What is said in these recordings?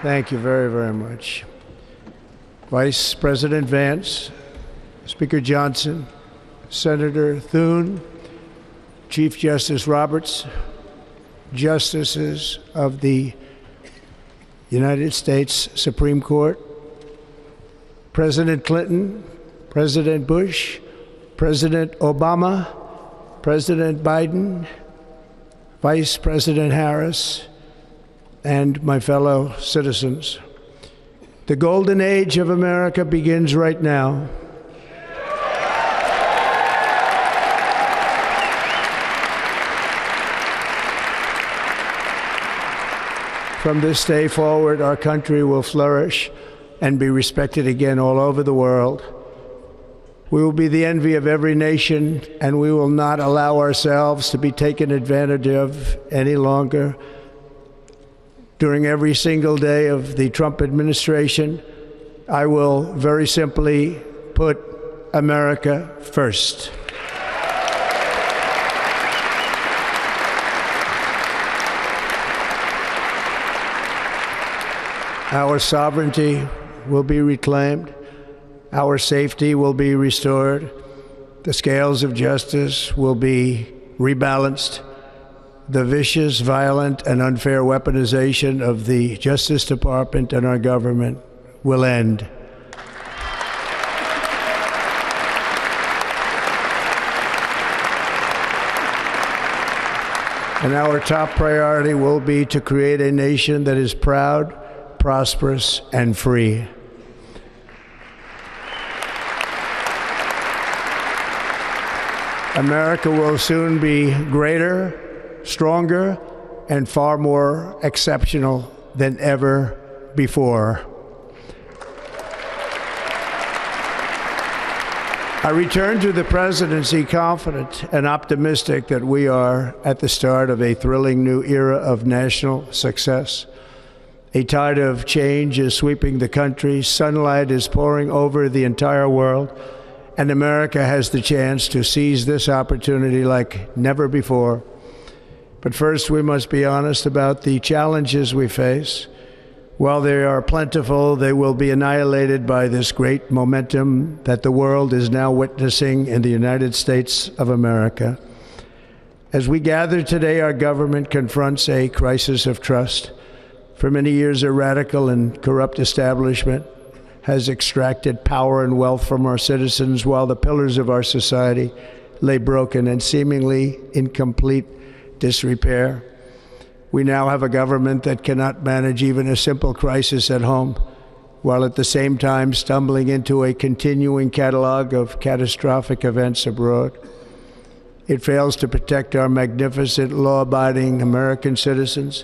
Thank you very, very much. Vice President Vance, Speaker Johnson, Senator Thune, Chief Justice Roberts, Justices of the United States Supreme Court, President Clinton, President Bush, President Obama, President Biden, Vice President Harris, and my fellow citizens. The golden age of America begins right now. From this day forward, our country will flourish and be respected again all over the world. We will be the envy of every nation, and we will not allow ourselves to be taken advantage of any longer. During every single day of the Trump administration, I will very simply put America first. Our sovereignty will be reclaimed. Our safety will be restored. The scales of justice will be rebalanced. The vicious, violent, and unfair weaponization of the Justice Department and our government will end. And our top priority will be to create a nation that is proud, prosperous, and free. America will soon be greater, stronger, and far more exceptional than ever before. I return to the presidency confident and optimistic that we are at the start of a thrilling new era of national success. A tide of change is sweeping the country, sunlight is pouring over the entire world, and America has the chance to seize this opportunity like never before. But first, we must be honest about the challenges we face. While they are plentiful, they will be annihilated by this great momentum that the world is now witnessing in the United States of America. As we gather today, our government confronts a crisis of trust. For many years, a radical and corrupt establishment has extracted power and wealth from our citizens while the pillars of our society lay broken and seemingly in complete disrepair. We now have a government that cannot manage even a simple crisis at home, while at the same time stumbling into a continuing catalog of catastrophic events abroad. It fails to protect our magnificent, law-abiding American citizens,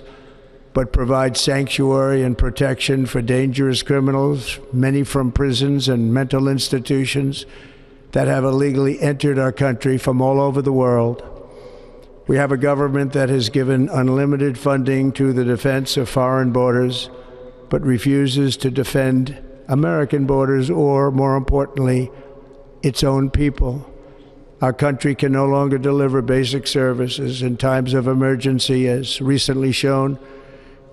but provides sanctuary and protection for dangerous criminals, many from prisons and mental institutions that have illegally entered our country from all over the world. We have a government that has given unlimited funding to the defense of foreign borders, but refuses to defend American borders or, more importantly, its own people. Our country can no longer deliver basic services in times of emergency, as recently shown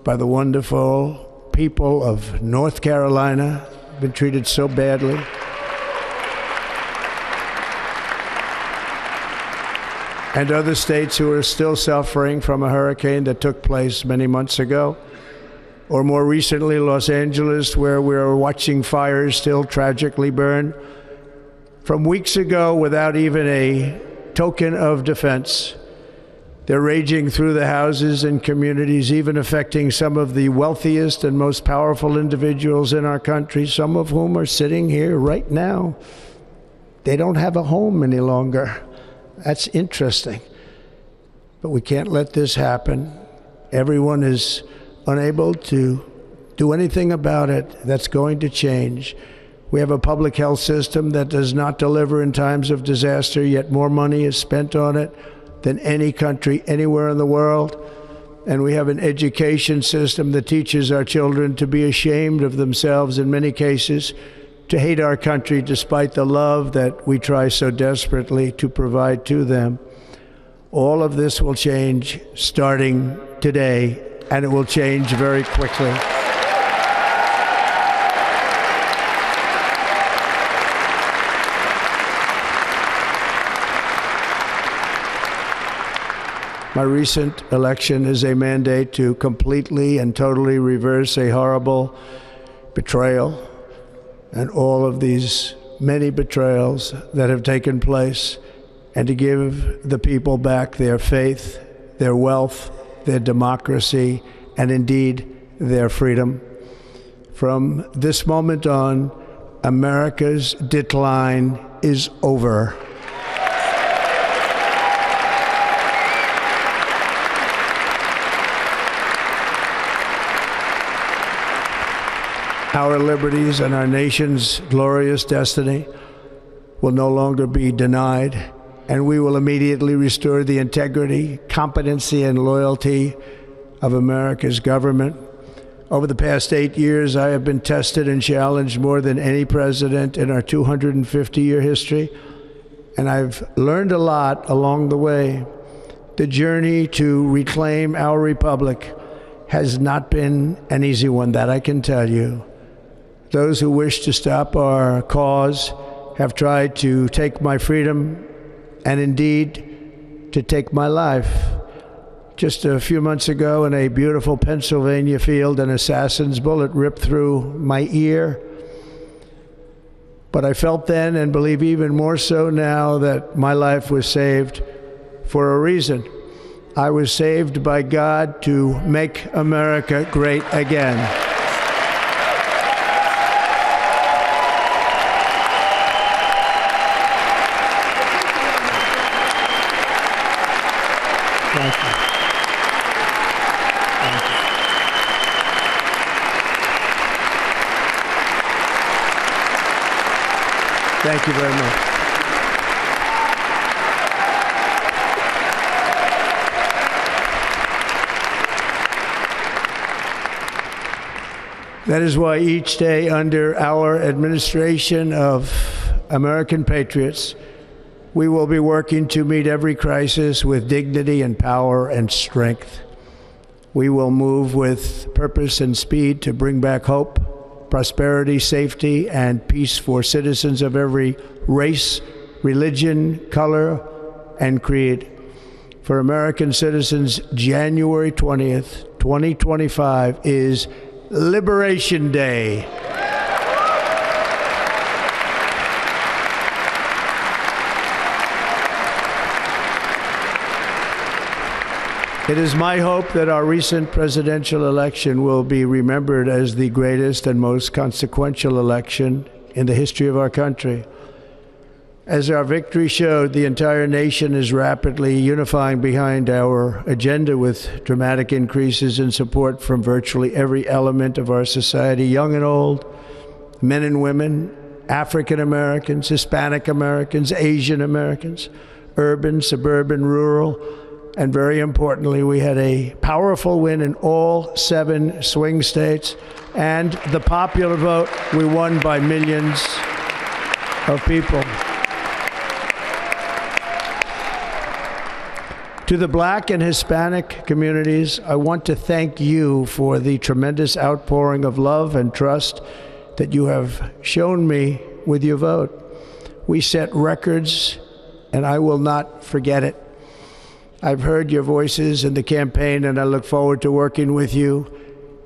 by the wonderful people of North Carolina, been treated so badly. And other states who are still suffering from a hurricane that took place many months ago. Or more recently, Los Angeles, where we're watching fires still tragically burn from weeks ago without even a token of defense. They're raging through the houses and communities, even affecting some of the wealthiest and most powerful individuals in our country, some of whom are sitting here right now. They don't have a home any longer. That's interesting. But we can't let this happen. Everyone is unable to do anything about it. That's going to change. We have a public health system that does not deliver in times of disaster, yet more money is spent on it than any country anywhere in the world. And we have an education system that teaches our children to be ashamed of themselves in many cases, to hate our country despite the love that we try so desperately to provide to them. All of this will change starting today, and it will change very quickly. My recent election is a mandate to completely and totally reverse a horrible betrayal and all of these many betrayals that have taken place, and to give the people back their faith, their wealth, their democracy, and indeed their freedom. From this moment on, America's decline is over. Our liberties and our nation's glorious destiny will no longer be denied, and we will immediately restore the integrity, competency, and loyalty of America's government. Over the past 8 years, I have been tested and challenged more than any president in our 250-year history, and I've learned a lot along the way. The journey to reclaim our republic has not been an easy one, that I can tell you. Those who wish to stop our cause have tried to take my freedom and indeed to take my life. Just a few months ago in a beautiful Pennsylvania field, an assassin's bullet ripped through my ear. But I felt then, and believe even more so now, that my life was saved for a reason. I was saved by God to make America great again. Thank you. Thank you very much. That is why each day under our administration of American patriots, we will be working to meet every crisis with dignity and power and strength. We will move with purpose and speed to bring back hope, prosperity, safety, and peace for citizens of every race, religion, color, and creed. For American citizens, January 20th, 2025 is Liberation Day. It is my hope that our recent presidential election will be remembered as the greatest and most consequential election in the history of our country. As our victory showed, the entire nation is rapidly unifying behind our agenda with dramatic increases in support from virtually every element of our society, young and old, men and women, African Americans, Hispanic Americans, Asian Americans, urban, suburban, rural, and very importantly, we had a powerful win in all 7 swing states, and the popular vote, we won by millions of people. To the Black and Hispanic communities, I want to thank you for the tremendous outpouring of love and trust that you have shown me with your vote. We set records, and I will not forget it. I've heard your voices in the campaign, and I look forward to working with you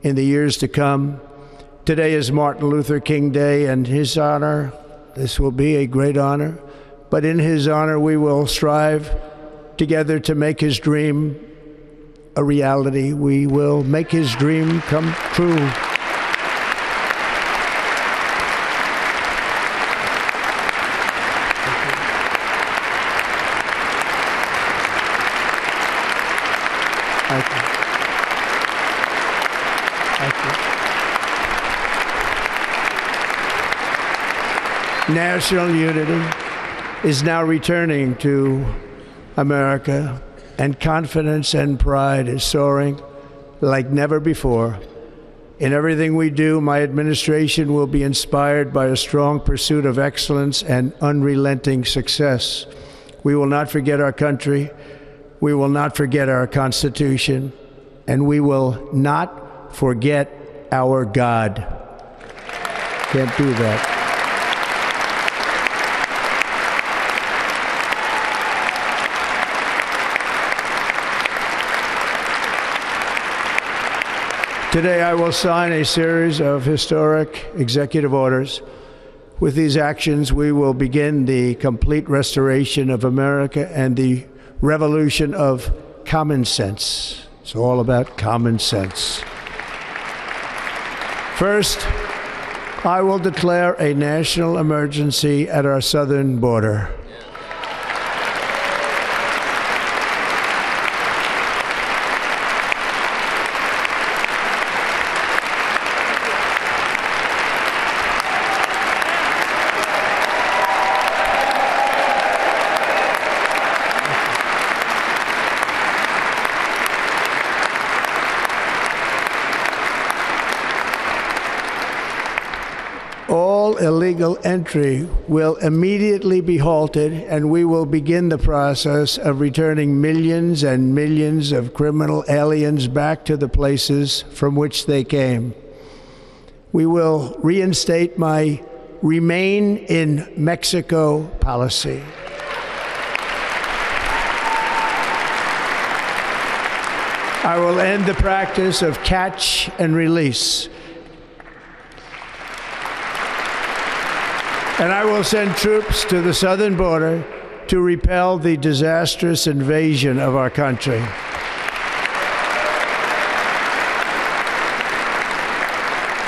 in the years to come. Today is Martin Luther King Day, and his honor, this will be a great honor, but in his honor we will strive together to make his dream a reality. We will make his dream come true. Thank you. Thank you. National unity is now returning to America, and confidence and pride is soaring like never before. In everything we do, my administration will be inspired by a strong pursuit of excellence and unrelenting success. We will not forget our country. We will not forget our Constitution, and we will not forget our God. Can't do that. Today, I will sign a series of historic executive orders. With these actions, we will begin the complete restoration of America and the revolution of common sense. It's all about common sense. First, I will declare a national emergency at our southern border. All illegal entry will immediately be halted, and we will begin the process of returning millions and millions of criminal aliens back to the places from which they came. We will reinstate my Remain in Mexico policy. I will end the practice of catch and release. And I will send troops to the southern border to repel the disastrous invasion of our country.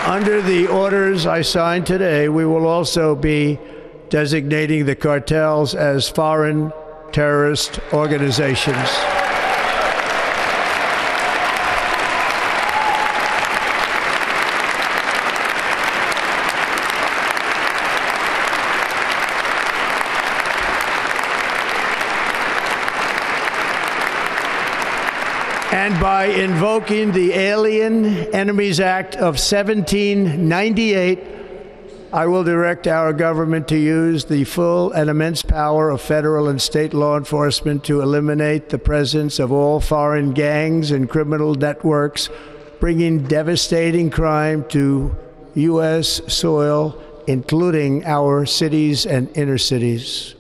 Under the orders I signed today, we will also be designating the cartels as foreign terrorist organizations. And by invoking the Alien Enemies Act of 1798, I will direct our government to use the full and immense power of federal and state law enforcement to eliminate the presence of all foreign gangs and criminal networks, bringing devastating crime to U.S. soil, including our cities and inner cities.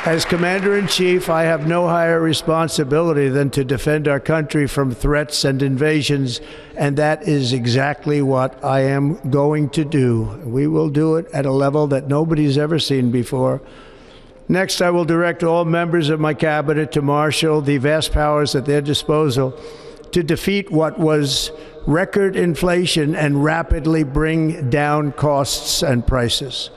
As Commander-in-Chief, I have no higher responsibility than to defend our country from threats and invasions, and that is exactly what I am going to do. We will do it at a level that nobody's ever seen before. Next, I will direct all members of my cabinet to marshal the vast powers at their disposal to defeat what was record inflation and rapidly bring down costs and prices.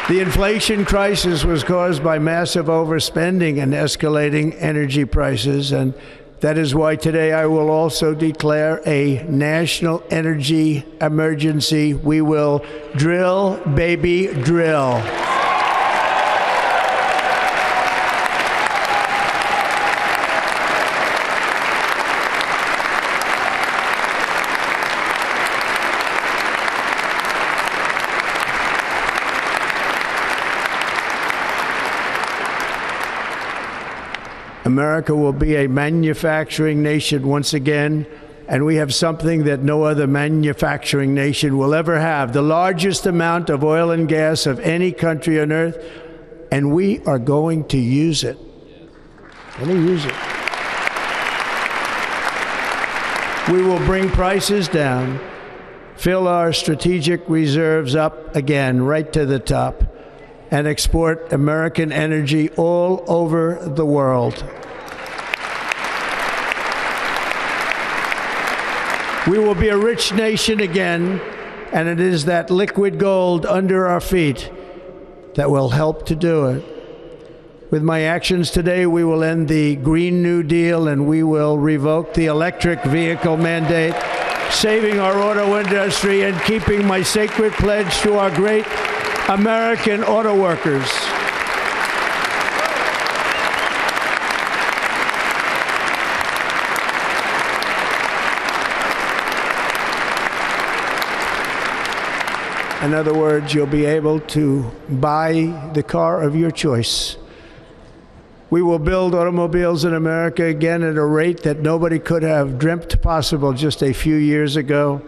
The inflation crisis was caused by massive overspending and escalating energy prices, and that is why today I will also declare a national energy emergency. We will drill, baby, drill. America will be a manufacturing nation once again, and we have something that no other manufacturing nation will ever have, the largest amount of oil and gas of any country on earth, and we are going to use it. We're going to use it. We will bring prices down, fill our strategic reserves up again, right to the top, and export American energy all over the world. We will be a rich nation again, and it is that liquid gold under our feet that will help to do it. With my actions today, we will end the Green New Deal, and we will revoke the electric vehicle mandate, saving our auto industry and keeping my sacred pledge to our great American auto workers. In other words, you'll be able to buy the car of your choice. We will build automobiles in America again at a rate that nobody could have dreamt possible just a few years ago.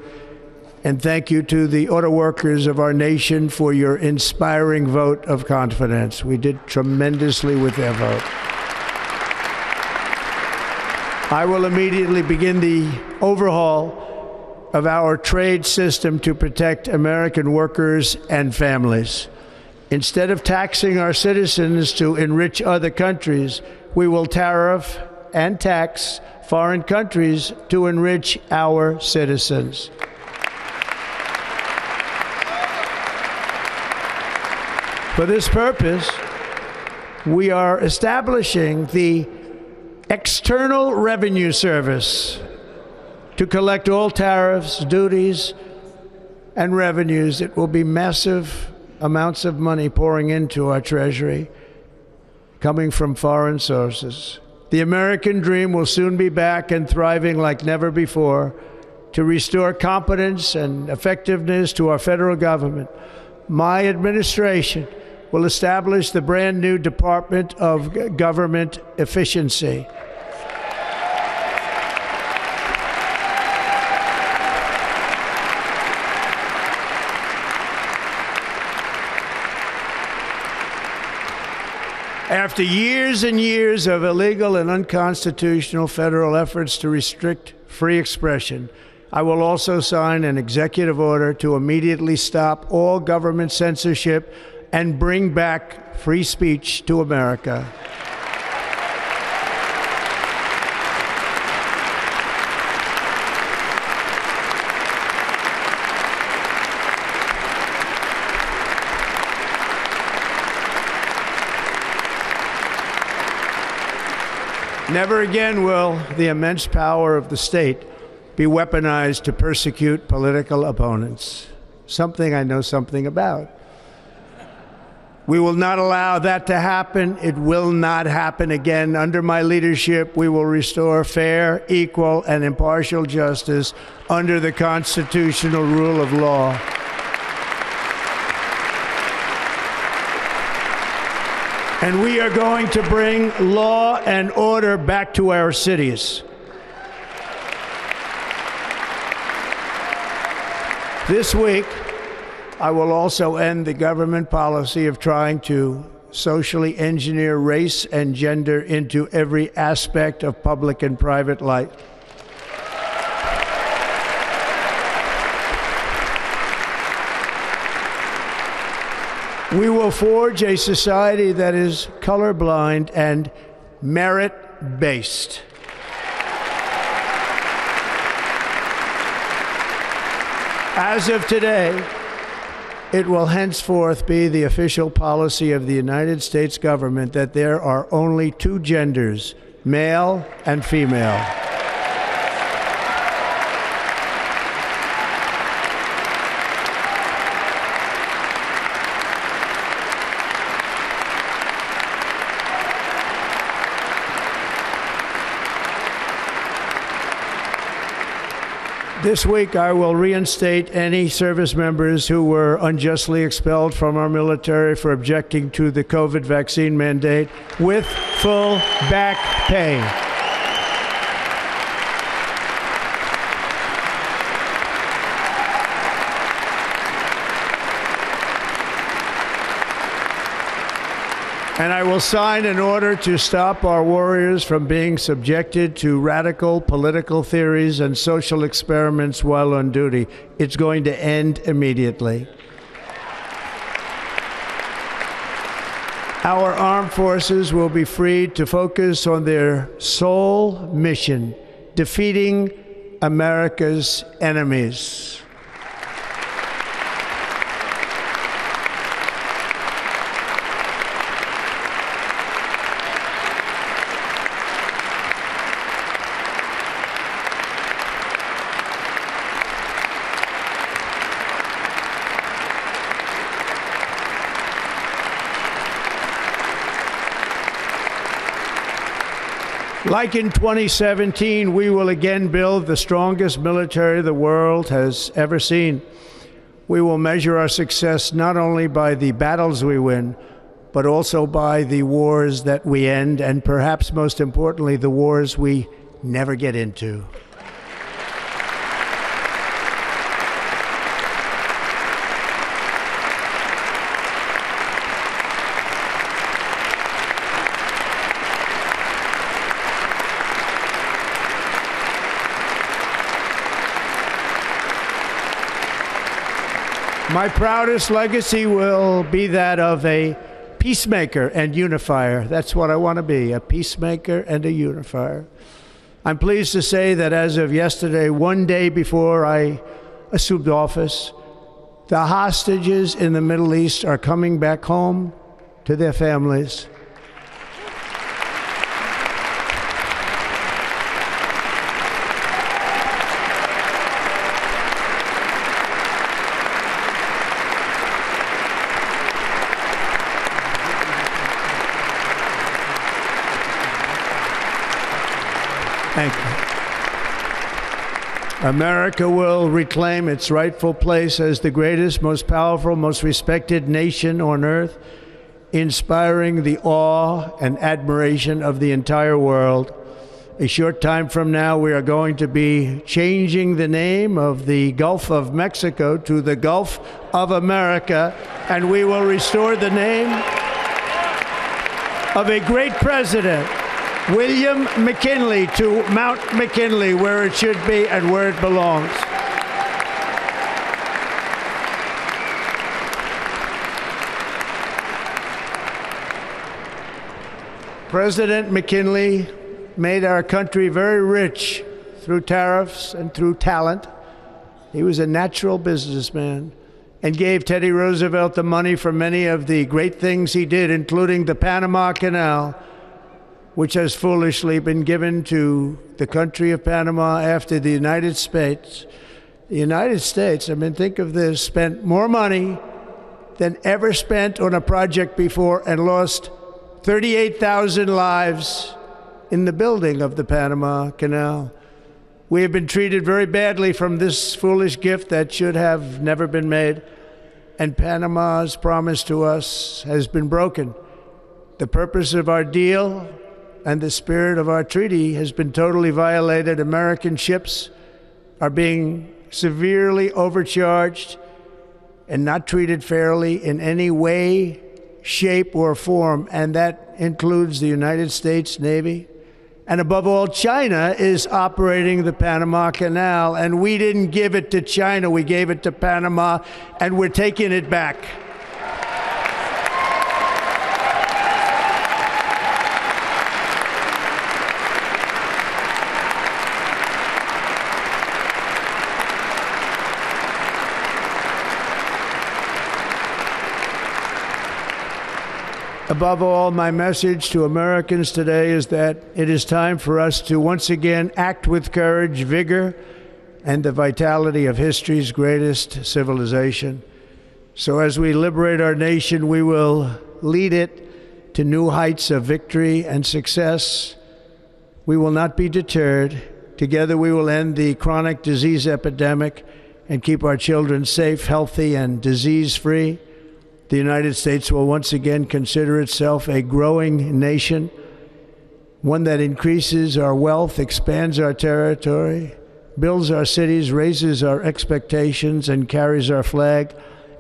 And thank you to the auto workers of our nation for your inspiring vote of confidence. We did tremendously with their vote. I will immediately begin the overhaul of our trade system to protect American workers and families. Instead of taxing our citizens to enrich other countries, we will tariff and tax foreign countries to enrich our citizens. For this purpose, we are establishing the External Revenue Service to collect all tariffs, duties, and revenues. It will be massive amounts of money pouring into our treasury, coming from foreign sources. The American dream will soon be back and thriving like never before to restore competence and effectiveness to our federal government. My administration will establish the brand new Department of Government Efficiency. After years and years of illegal and unconstitutional federal efforts to restrict free expression, I will also sign an executive order to immediately stop all government censorship and bring back free speech to America. Never again will the immense power of the state be weaponized to persecute political opponents, something I know something about. We will not allow that to happen. It will not happen again. Under my leadership, we will restore fair, equal, and impartial justice under the constitutional rule of law. And we are going to bring law and order back to our cities. This week, I will also end the government policy of trying to socially engineer race and gender into every aspect of public and private life. We will forge a society that is colorblind and merit-based. As of today, it will henceforth be the official policy of the United States government that there are only two genders, male and female. This week, I will reinstate any service members who were unjustly expelled from our military for objecting to the COVID vaccine mandate with full back pay. And I will sign an order to stop our warriors from being subjected to radical political theories and social experiments while on duty. It's going to end immediately. Our armed forces will be freed to focus on their sole mission, defeating America's enemies. Like in 2017, we will again build the strongest military the world has ever seen. We will measure our success not only by the battles we win, but also by the wars that we end, and perhaps most importantly, the wars we never get into. My proudest legacy will be that of a peacemaker and unifier. That's what I want to be, a peacemaker and a unifier. I'm pleased to say that as of yesterday, one day before I assumed office, the hostages in the Middle East are coming back home to their families. Thank you. America will reclaim its rightful place as the greatest, most powerful, most respected nation on earth, inspiring the awe and admiration of the entire world. A short time from now, we are going to be changing the name of the Gulf of Mexico to the Gulf of America, and we will restore the name of a great president, William McKinley, to Mount McKinley, where it should be and where it belongs. President McKinley made our country very rich through tariffs and through talent. He was a natural businessman and gave Teddy Roosevelt the money for many of the great things he did, including the Panama Canal, which has foolishly been given to the country of Panama after the United States. The United States, I mean, think of this, spent more money than ever spent on a project before and lost 38,000 lives in the building of the Panama Canal. We have been treated very badly from this foolish gift that should have never been made, and Panama's promise to us has been broken. The purpose of our deal and the spirit of our treaty has been totally violated. American ships are being severely overcharged and not treated fairly in any way, shape, or form, and that includes the United States Navy. And above all, China is operating the Panama Canal, and we didn't give it to China, we gave it to Panama, and we're taking it back. Above all, my message to Americans today is that it is time for us to once again act with courage, vigor, and the vitality of history's greatest civilization. So as we liberate our nation, we will lead it to new heights of victory and success. We will not be deterred. Together we will end the chronic disease epidemic and keep our children safe, healthy, and disease-free. The United States will once again consider itself a growing nation, one that increases our wealth, expands our territory, builds our cities, raises our expectations, and carries our flag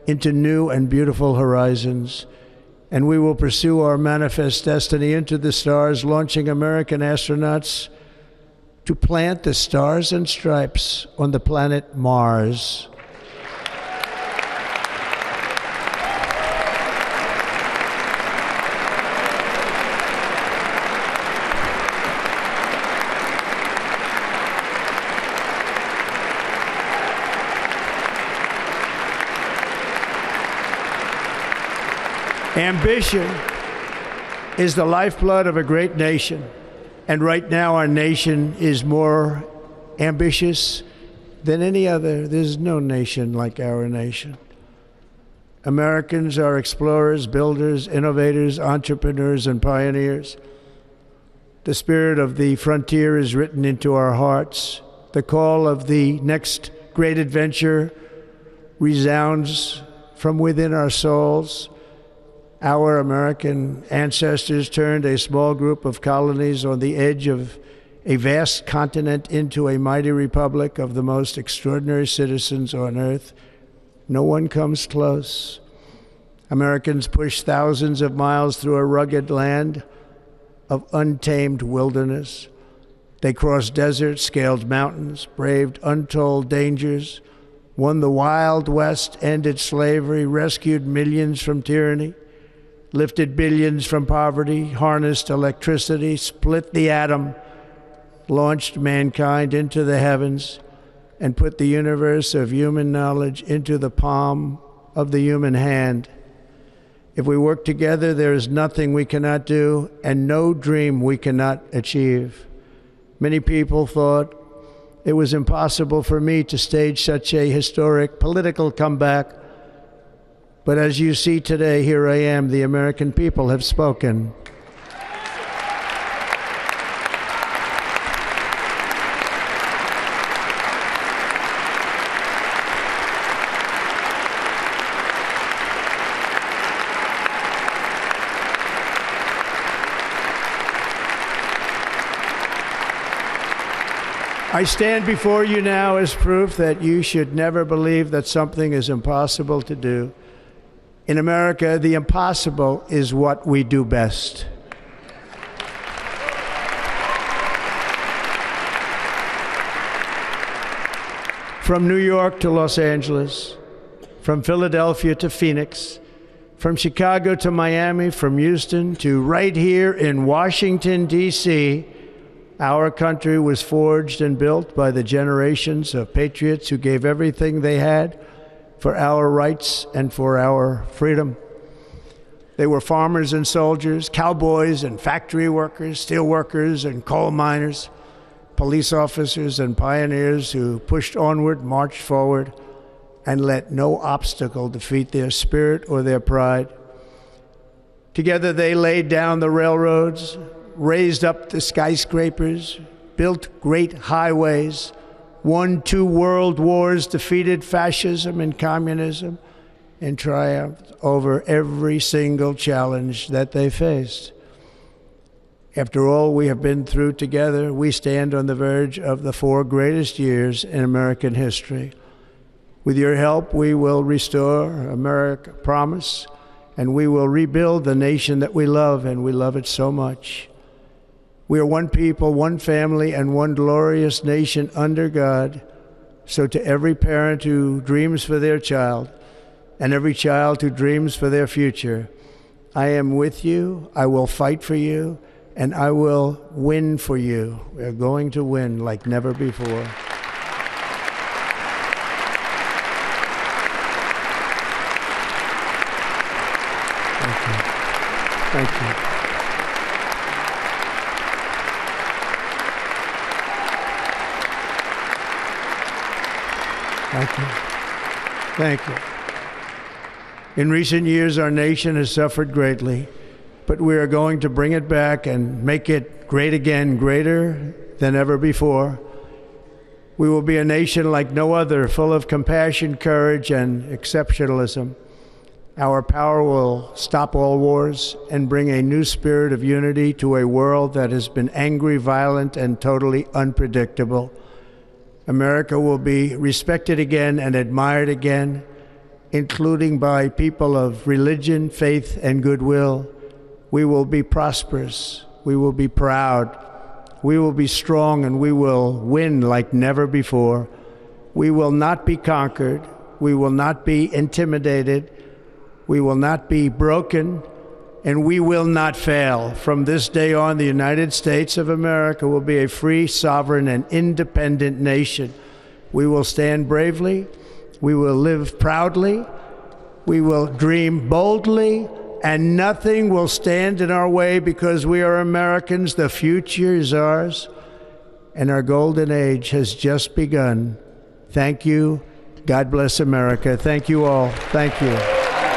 into new and beautiful horizons. And we will pursue our manifest destiny into the stars, launching American astronauts to plant the stars and stripes on the planet Mars. Ambition is the lifeblood of a great nation, and right now our nation is more ambitious than any other. There's no nation like our nation. Americans are explorers, builders, innovators, entrepreneurs, and pioneers. The spirit of the frontier is written into our hearts. The call of the next great adventure resounds from within our souls. Our American ancestors turned a small group of colonies on the edge of a vast continent into a mighty republic of the most extraordinary citizens on earth. No one comes close. Americans pushed thousands of miles through a rugged land of untamed wilderness. They crossed deserts, scaled mountains, braved untold dangers, won the Wild West, ended slavery, rescued millions from tyranny, lifted billions from poverty, harnessed electricity, split the atom, launched mankind into the heavens, and put the universe of human knowledge into the palm of the human hand. If we work together, there is nothing we cannot do and no dream we cannot achieve. Many people thought it was impossible for me to stage such a historic political comeback. But as you see today, here I am. The American people have spoken. I stand before you now as proof that you should never believe that something is impossible to do. In America, the impossible is what we do best. From New York to Los Angeles, from Philadelphia to Phoenix, from Chicago to Miami, from Houston to right here in Washington, D.C., our country was forged and built by the generations of patriots who gave everything they had for our rights and for our freedom. They were farmers and soldiers, cowboys and factory workers, steel workers and coal miners, police officers and pioneers who pushed onward, marched forward, and let no obstacle defeat their spirit or their pride. Together they laid down the railroads, raised up the skyscrapers, built great highways, won 2 world wars, defeated fascism and communism, and triumphed over every single challenge that they faced. After all we have been through together, we stand on the verge of the 4 greatest years in American history. With your help, we will restore America, promise, and we will rebuild the nation that we love, and we love it so much. We are one people, one family, and one glorious nation under God. So to every parent who dreams for their child, and every child who dreams for their future, I am with you, I will fight for you, and I will win for you. We are going to win like never before. Thank you. Thank you. Thank you. Thank you. In recent years, our nation has suffered greatly, but we are going to bring it back and make it great again, greater than ever before. We will be a nation like no other, full of compassion, courage, and exceptionalism. Our power will stop all wars and bring a new spirit of unity to a world that has been angry, violent, and totally unpredictable. America will be respected again and admired again, including by people of religion, faith, and goodwill. We will be prosperous. We will be proud. We will be strong, and we will win like never before. We will not be conquered. We will not be intimidated. We will not be broken, and we will not fail. From this day on, the United States of America will be a free, sovereign, and independent nation. We will stand bravely. We will live proudly. We will dream boldly, and nothing will stand in our way because we are Americans. The future is ours, and our golden age has just begun. Thank you. God bless America. Thank you all. Thank you.